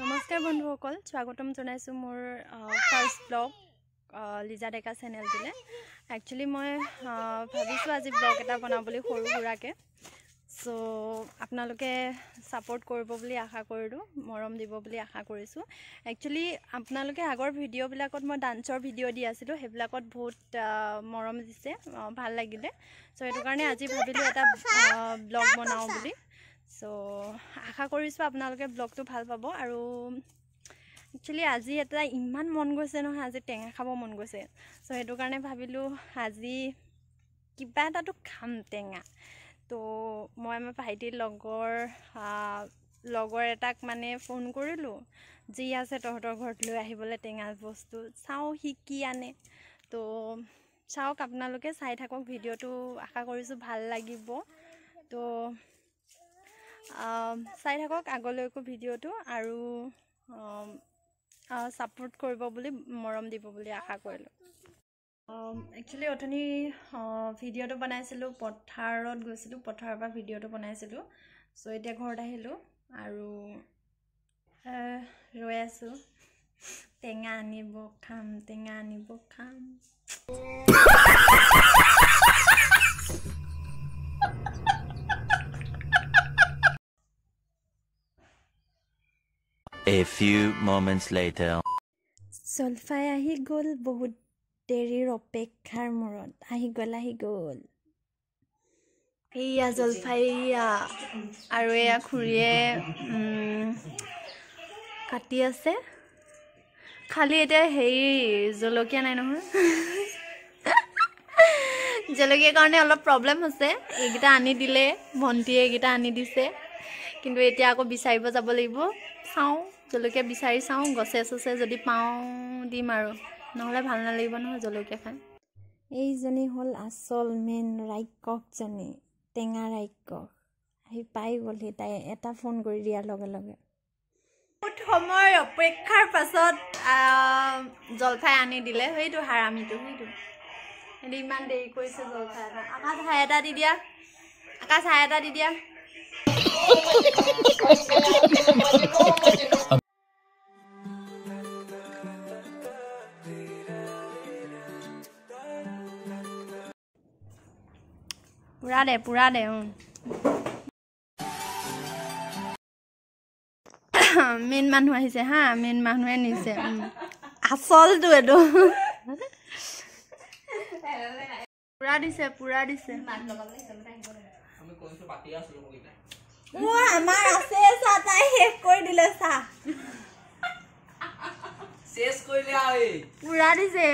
নমস্কাৰ বন্ধুসকল, স্বাগতম জনাইছো মোৰ ফাৰ্ষ্ট ব্লগ লিজা ডেকা চেনেলটোলে। একচুয়ালি মই ভাবিছো আজি ব্লগ এটা বনাবলৈ সৰু সুৰাকে। সো আপোনালোকে সাপোৰ্ট কৰিব বুলি আশা কৰিলো, মৰম দিব বুলি আশা কৰিছো। একচুয়ালি আপোনালোকে আগৰ ভিডিও বিলাকত মই ডান্সৰ ভিডিও দি আছিলো, হেবিলাকত বহুত মৰম দিছে, ভাল লাগিলে। সো এটো কাৰণে আজি ভাবিলো এটা ব্লগ বনাও বুলি। সো আশা কৰিছো আপোনালোকে ব্লগটো ভাল পাব। আৰু একচুয়ালি আজি এটা ইমান মন গৈছে নহয়, আজি টেঙা খাব মন গৈছে। সো এটো কাৰণে ভাবিলো আজি কিবা এটাটো খাম টেঙা। তো মই আমাৰ ভাইটিৰ লগৰ এটাক মানে ফোন কৰিলো, যি আছে তহঁতৰ ঘৰত লৈ আহিবলৈ টেঙা বস্তু। চাও হি কি আনে। তো চাওক, আপোনালোকে চাই থাকক ভিডিওটো, আশা কৰিছো ভাল লাগিব। তো চাই থাকক আগলৈকো ভিডিওটো, আৰু সাপোৰ্ট কৰিব বুলি, মৰম দিব বুলি আশা কৰিলো। একচুয়ালি অথনি ভিডিওটো বনাইছিলো, পথাৰত গৈছিলো, পথাৰৰ পৰা ভিডিওটো বনাইছিলো। সো এতিয়া ঘৰত আহিলো আৰু ৰৈ আছো টেঙা আনিব খাম, টেঙা আনিব খাম। A few moments later. জলফাই আহি গ'ল বহুত দেৰিৰ অপেক্ষাৰ মূৰত। আহি গ'ল এইয়া জলফাই, আৰু এয়া খুৰীয়ে কাটি আছে। খালি এতিয়া হেৰি জলকীয়া নাই নহয়। জলকীয়াৰ কাৰণে অলপ প্ৰব্লেম হৈছে। এইকেইটা আনি দিলে ভণ্টিয়ে, এইকেইটা আনি দিছে, কিন্তু এতিয়া আকৌ বিচাৰিব যাব লাগিব। চাওঁ, জলকীয়া বিচাৰি চাওঁ, গছে চছে যদি পাওঁ দিম, আৰু নহ'লে ভাল নালাগিব নহয় জলকীয়া খাই। এইজনী হ'ল আচল মেইন ৰাক্ষসজনী, টেঙা ৰাক্ষস। আহি পাই গ'লহি তাই এটা ফোন কৰি দিয়াৰ লগে লগে। বহুত সময় অপেক্ষাৰ পাছত জলফাই আনি দিলে। সেইটো হাৰামিটো, সেইটো ইমান দেৰি কৰিছে জলফাই এটা। আকাশ হাই এটা দি দিয়া, আকাশ হাই এটা দি দিয়া। পুৰা দে মেইন মানুহ আহিছে হা, মেইন মানুহে নিছে আচলটো এইটো। পুৰা দিছে আমাৰ আছে চাহ, তাই শেষ কৰি দিলে চাহ। পুৰা দিছে